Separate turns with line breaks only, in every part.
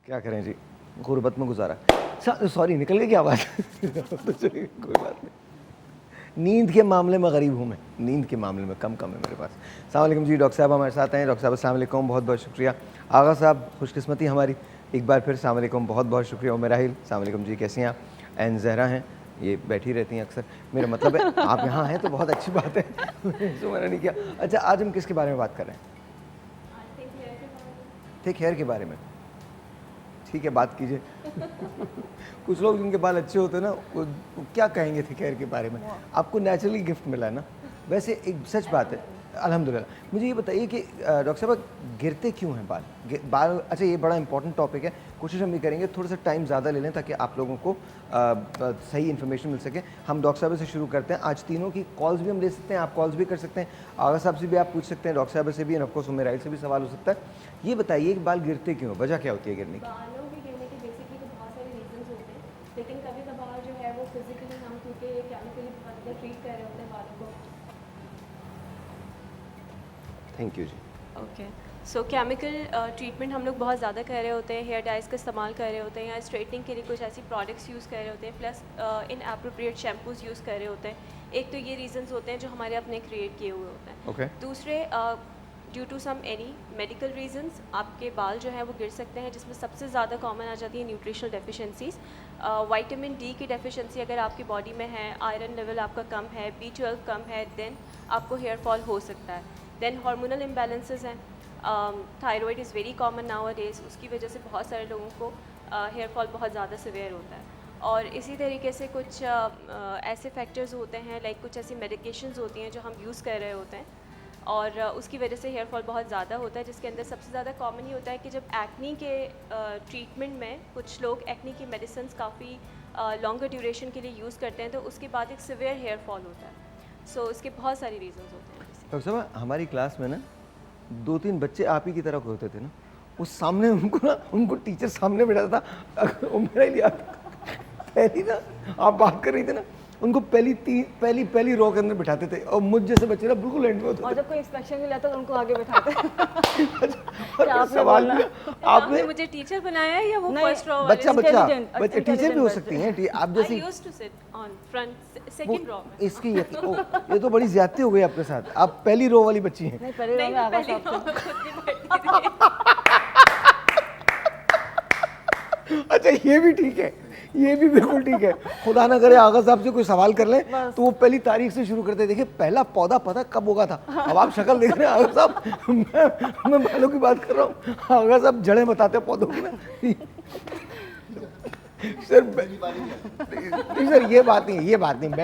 क्या करें जी, गुर्बत में गुजारा। सॉरी, निकल गई क्या आवाज़? तो चलिए, कोई बात नहीं। नींद के मामले में गरीब हूँ मैं, नींद के मामले में कम है मेरे पास। अस्सलाम वालेकुम जी, डॉक्टर साहब हमारे साथ हैं। डॉक्टर साहब अस्सलाम वालेकुम, बहुत बहुत शुक्रिया। आगा साहब, खुशकिस्मती हमारी, एक बार फिर अस्सलाम वालेकुम, बहुत बहुत शुक्रिया। उमर राहिल, अस्सलाम वालेकुम जी, कैसी हैं आप? एंड जहरा हैं, ये बैठी रहती हैं अक्सर। मेरा मतलब है आप यहाँ हैं तो बहुत अच्छी बात है। तो मैंने नहीं किया। अच्छा, आज हम किसके बारे में बात कर रहे हैं? थिक हेयर के बारे में। ठीक है, बात कीजिए। कुछ लोग जिनके बाल अच्छे होते हैं ना, वो क्या कहेंगे थिक हेयर के बारे में? आपको नेचुरली गिफ्ट मिला है ना। वैसे एक सच बात है, अल्हम्दुलिल्लाह। मुझे ये बताइए कि डॉक्टर साहब, गिरते क्यों हैं बाल? बाल, अच्छा ये बड़ा इंपॉर्टेंट टॉपिक है। कोशिश हम ये करेंगे थोड़ा सा टाइम ज़्यादा ले लें ताकि आप लोगों को सही इन्फॉर्मेशन मिल सके। हम डॉक्टर साहब से शुरू करते हैं। आज तीनों की कॉल्स भी हम ले सकते हैं, आप कॉल्स भी कर सकते हैं, आगा साहब से भी आप पूछ सकते हैं, डॉक्टर साहब से भी, and of course Umar Rahil से भी सवाल हो सकता है। ये बताइए कि बाल गिरते क्यों, वजह क्या होती है गिरने की?
बालों के गिरने के बेसिकली तो बहुत सारे रीजंस होते हैं, लेकिन कभी कभार जो है वो फिजिकली हम क्योंकि केमिकली बहुत ज़्यादा ट्रीट कर रहे होते हैं बालों को।
थैंक यू जी।
ओके, सो केमिकल ट्रीटमेंट हम लोग बहुत ज़्यादा कर रहे होते हैं, हेयर डाइज का इस्तेमाल कर रहे होते हैं, या स्ट्रेटनिंग के लिए कुछ ऐसी प्रोडक्ट्स यूज़ कर रहे होते हैं, प्लस इन एप्रोप्रिएट शैम्पूज़ यूज़ कर रहे होते हैं। एक तो ये रीजंस होते हैं जो हमारे अपने क्रिएट किए हुए होते हैं।
ओके।
दूसरे, due to some any medical reasons आपके बाल जो है वो गिर सकते हैं, जिसमें सबसे ज़्यादा कॉमन आ जाती है न्यूट्रिशनल डेफिशिएंसीज। विटामिन डी की डेफिशिएंसी अगर आपकी बॉडी में है, आयरन लेवल आपका कम है, B12 कम है, देन आपको हेयर फॉल हो सकता है। देन हार्मोनल इम्बैलेंसेस हैं, thyroid is very common now days, उसकी वजह से बहुत सारे लोगों को हेयर फॉल बहुत ज़्यादा सिवियर होता है। और इसी तरीके से कुछ ऐसे फैक्टर्स होते हैं, लाइक कुछ ऐसी मेडिकेशंस होती हैं जो हम यूज़ कर रहे होते हैं, और उसकी वजह से हेयर फॉल बहुत ज़्यादा होता है, जिसके अंदर सबसे ज़्यादा कॉमन ही होता है कि जब एक्नी के ट्रीटमेंट में कुछ लोग एक्नी की मेडिसिन काफ़ी लॉन्गर ड्यूरेशन के लिए यूज़ करते हैं, तो उसके बाद एक सिवियर हेयर फॉल होता है। सो इसके बहुत सारे रीजंस होते हैं।
डॉक्टर साहब, हमारी क्लास में ना 2-3 बच्चे आप ही की तरह होते थे ना, उस सामने उनको टीचर सामने बैठा था, मेरा ही लिया पहली ना, आप बात कर रही थी ना, उनको पहली रो के अंदर बिठाते थे, और मुझ जैसे बच्चे ना बिल्कुल एंड में होते थे।
और जब कोई इंस्पेक्शन के लिए आता तो उनको आगे बैठाते।
और
आपने
सवाल
बोलना?
किया आपने,
मुझे टीचर बनाया है या वो
नहीं,
फर्स्ट रो
बच्चा
intelligent
टीचर भी हो सकती हैं आप
आई
जैसी।
Used to sit on front
वो
सेकंड रो में।
इसकी ये तो बड़ी ज्यादती हो गई आपके साथ, आप पहली रो वाली बच्ची हैं।
नहीं, पहले रो में आगा
पहली
साहब
रो
थे।
में खुद भी बैठती थी।
अच्छा, ये भी ठीक है, ये भी बिल्कुल ठीक है। खुदा ना करे आगा साहब से कोई सवाल कर ले तो वो पहली तारीख से शुरू करते, देखिए पहला पौधा पता कब होगा था। अब आप शक्ल देख रहे हैं आगा साहब, मैं बालों की बात कर रहा हूँ, आगा साहब जड़ें बताते हैं पौधों की ना। सर नहीं सर, ये बात नहीं,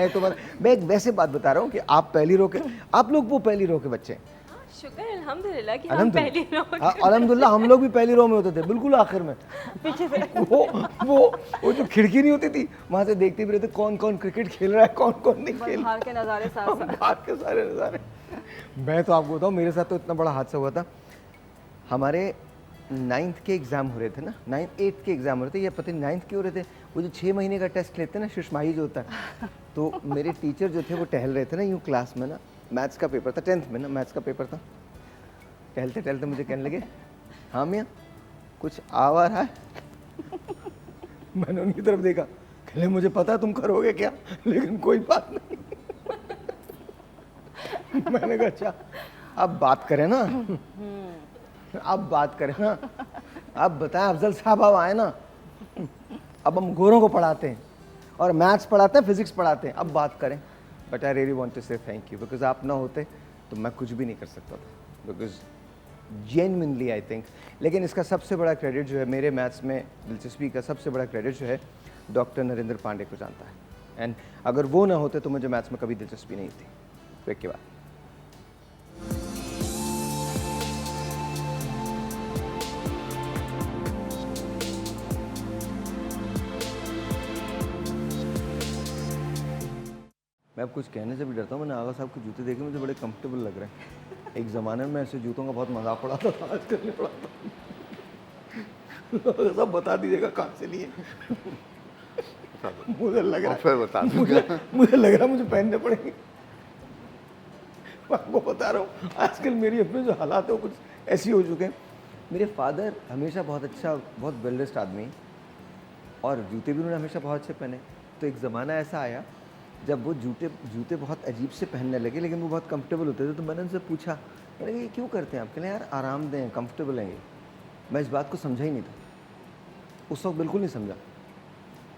मैं एक वैसे बात बता रहा हूँ कि आप पहली रो के, आप लोग वो पहली रो के बच्चे हैं।
शुक्र अल्हम्दुलिल्लाह कि हम पहली रो में।
अल्हम्दुलिल्लाह, हम लोग भी पहली रो में होते थे, बिल्कुल आखिर में
पीछे से
वो जो खिड़की नहीं होती थी, वहां से देखते भी रहते कौन कौन क्रिकेट खेल रहा है, कौन कौन नहीं खेल रहा
बाहर के नज़ारे साथ साथ।
बाहर के सारे नज़ारे। मैं तो आपको बताऊँ, मेरे साथ तो इतना बड़ा हादसा हुआ था। हमारे 9th के एग्ज़ाम हो रहे थे ना, 8th के एग्ज़ाम हो रहे थे, या पता नहीं 9th के हो रहे थे, वो जो 6 महीने का टेस्ट लेते हैं ना, शुष्माही जो होता है। तो मेरे टीचर जो थे वो टहल रहे थे ना यूँ क्लास में ना, मैथ्स का पेपर था, 10th में ना मैथ्स का पेपर था। टहलते टहलते मुझे कहने लगे, हाँ मियाँ कुछ आ रहा है? मैंने उनकी तरफ देखा, कहले मुझे पता है तुम करोगे क्या, लेकिन कोई बात नहीं। मैंने कहा अच्छा, अब बात करें ना, अब बात करें ना, अब बताएं अफजल साहब, अब आए ना, अब हम गोरों को पढ़ाते हैं और मैथ्स पढ़ाते हैं, फिजिक्स पढ़ाते हैं, अब बात करें। But I really want to say thank you, because आप ना होते तो मैं कुछ भी नहीं कर सकता था, बिकॉज जेन्युइनली आई थिंक। लेकिन इसका सबसे बड़ा क्रेडिट जो है, मेरे मैथ्स में दिलचस्पी का सबसे बड़ा क्रेडिट जो है, डॉक्टर नरेंद्र पांडे को जानता है। एंड अगर वो ना होते तो मुझे मैथ्स में कभी दिलचस्पी नहीं थी। ब्रेक के बाद मैं अब कुछ कहने से भी डरता हूँ। मैंने आगा साहब के जूते देखे, मुझे बड़े कंफर्टेबल लग रहे हैं। एक ज़माने में ऐसे जूतों का बहुत मजाक उड़ाता था, आजकल नहीं उड़ाता। सब बता दीजिएगा कहाँ से लिए। मुझे लग रहा है मुझे लग रहा है मुझे पहनने पड़ेंगे। मैं आपको बता रहा हूँ, आजकल मेरी अपने जो हालात है वो कुछ ऐसी हो चुके हैं। मेरे फादर हमेशा बहुत अच्छा, बहुत वेल ड्रेस्ड आदमी, और जूते भी उन्होंने हमेशा बहुत अच्छे पहने। तो एक ज़माना ऐसा आया जब वो जूते बहुत अजीब से पहनने लगे, लेकिन वो बहुत कंफर्टेबल होते थे। तो मैंने उनसे पूछा, मैंने कहा ये क्यों करते हैं आप? कहते यार आरामदेह हैं, कंफर्टेबल हैं ये। मैं इस बात को समझा ही नहीं था, उस वक्त बिल्कुल नहीं समझा।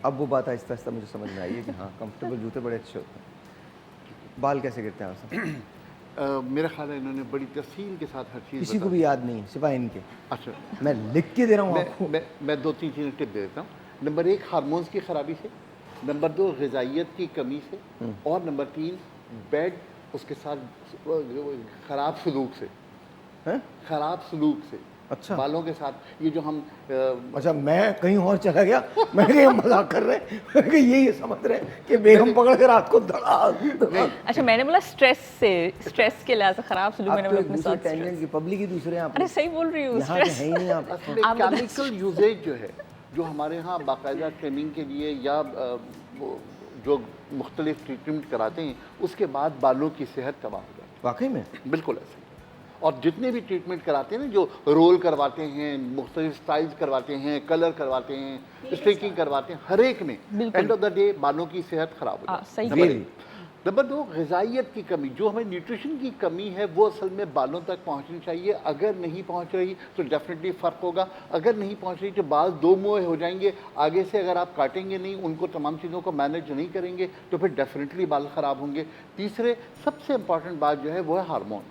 अब वो बात आहिस्ता आहिस्ता मुझे समझ में आई है कि हाँ, कंफर्टेबल जूते बड़े अच्छे होते हैं। बाल कैसे गिरते हैं आपसे?
मेरा ख्याल है इन्होंने बड़ी तफसील के साथ हर चीज़
किसी को भी याद नहीं है सिवाय इनके।
अच्छा,
मैं लिख के दे रहा हूँ आपको।
मैं 2-3 चीज़ें टिप दे देता हूँ। नंबर 1 हार्मोन्स की ख़राबी से, नंबर 2 ग़िज़ाइयत की कमी से, और नंबर 3 बेड उसके साथ ख़राब सलूक से।
हैं?
ख़राब सलूक से,
अच्छा।
बालों के साथ ये जो हम
अच्छा, मैं कहीं और चला गया, मैं कहीं मजाक कर रहे हैं, मैं कहीं यही समझ रहे हैं कि बेगम पकड़ कर रात को धड़ा।
अच्छा, मैंने बोला स्ट्रेस के लिहाज से खराब सुलूक, मैंने
आप तो
बोला
एक
अपने
दूसरे
साथ
टेंजेंट की पब्लिक ही दूसरे हैं आप।
अरे सही बोल रही हूँ,
यहाँ के
स्ट्रेस
हैं ही नहीं आप।
असल में केमिकल यूजेज जो है, जो हमारे यहाँ बाकायदा ट्रेनिंग के लिए या जो मुख्तलिफ ट्रीटमेंट कराते हैं, उसके बाद बालों की सेहत तबाह हो जाती
वाकई में
है। बिल्कुल ऐसे। और जितने भी ट्रीटमेंट कराते हैं ना, जो रोल करवाते हैं, मुख्तलिफ स्टाइल्स करवाते हैं, कलर करवाते हैं, स्ट्रेकिंग करवाते हैं, हर एक में एंड ऑफ द डे बालों की सेहत खराब हो जाती है।
सही
नंबर 2 ग़िज़ाइयत की कमी, जो हमें न्यूट्रिशन की कमी है वो असल में बालों तक पहुंचनी चाहिए। अगर नहीं पहुंच रही तो डेफिनेटली फ़र्क होगा। अगर नहीं पहुंच रही तो बाल दो मुँहे हो जाएंगे आगे से। अगर आप काटेंगे नहीं, उनको तमाम चीज़ों को मैनेज नहीं करेंगे तो फिर डेफिनेटली बाल ख़राब होंगे। तीसरे सबसे इम्पॉर्टेंट बात जो है वो है हार्मोन,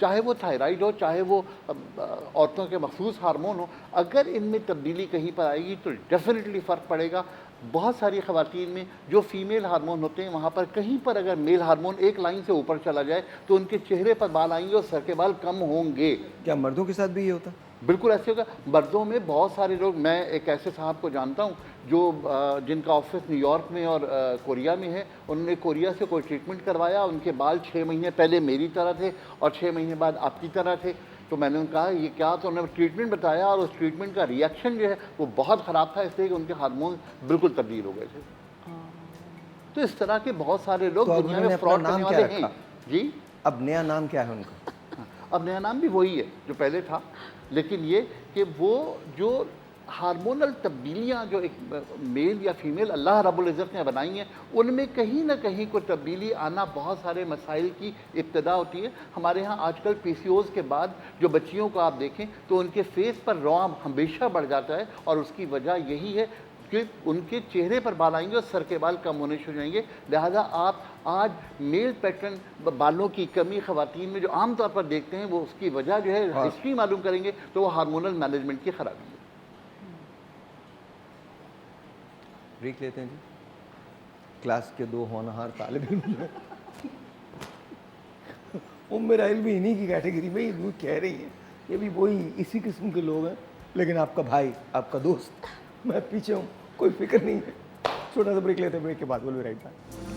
चाहे वो थायराइड हो, चाहे वो औरतों के मखसूस हार्मोन हो। अगर इनमें तब्दीली कहीं पर आएगी तो डेफिनेटली फ़र्क पड़ेगा। बहुत सारी ख़वातीन में जो फीमेल हार्मोन होते हैं, वहाँ पर कहीं पर अगर मेल हार्मोन एक लाइन से ऊपर चला जाए तो उनके चेहरे पर बाल आएंगे और सर के बाल कम होंगे।
क्या मर्दों के साथ भी ये होता है?
बिल्कुल ऐसे होगा। मर्दों में बहुत सारे लोग, मैं एक ऐसे साहब को जानता हूँ जो जिनका ऑफिस न्यूयॉर्क में और कोरिया में है। उन्होंने कोरिया से कोई ट्रीटमेंट करवाया, उनके बाल 6 महीने पहले मेरी तरह थे और 6 महीने बाद आपकी तरह थे। तो मैंने उन्हें कहा ये क्या, तो उन्होंने ट्रीटमेंट बताया और उस ट्रीटमेंट का रिएक्शन जो है वो बहुत ख़राब था, इसलिए कि उनके हार्मोन बिल्कुल तब्दील हो गए थे। तो इस तरह के बहुत सारे लोग
तो
दुनिया में फ्रॉड करने वाले हैं। जी,
अब नया नाम क्या है उनका?
अब नया नाम भी वही है जो पहले था, लेकिन ये कि वो जो हार्मोनल तब्दीलियाँ जो एक मेल या फीमेल अल्लाह रब्बुल इज़्ज़त ने बनाई हैं, उनमें कहीं ना कहीं कोई तब्दीली आना बहुत सारे मसाइल की इब्तिदा होती है। हमारे यहाँ आजकल PCOS के बाद जो बच्चियों को आप देखें तो उनके फेस पर रौम हमेशा बढ़ जाता है, और उसकी वजह यही है कि उनके चेहरे पर बाल आएंगे और सर के बाल कम होने शुरू हो जाएंगे। लिहाजा आप आज मेल पैटर्न बालों की कमी ख़वातीन में जो आम तौर पर देखते हैं, वो उसकी वजह जो है हिस्ट्री मालूम करेंगे तो वो हार्मोनल मैनेजमेंट की खराबी है।
ब्रेक लेते हैं जी। क्लास के 2 होनहार तालिब इल्म मेराइल भी इन्हीं की कैटेगरी में ही कह रही हैं, ये भी वही इसी किस्म के लोग हैं। लेकिन आपका भाई, आपका दोस्त, मैं पीछे हूँ, कोई फिक्र नहीं है। छोटा सा ब्रेक लेते हैं, ब्रेक के बाद विल बी राइट बैक।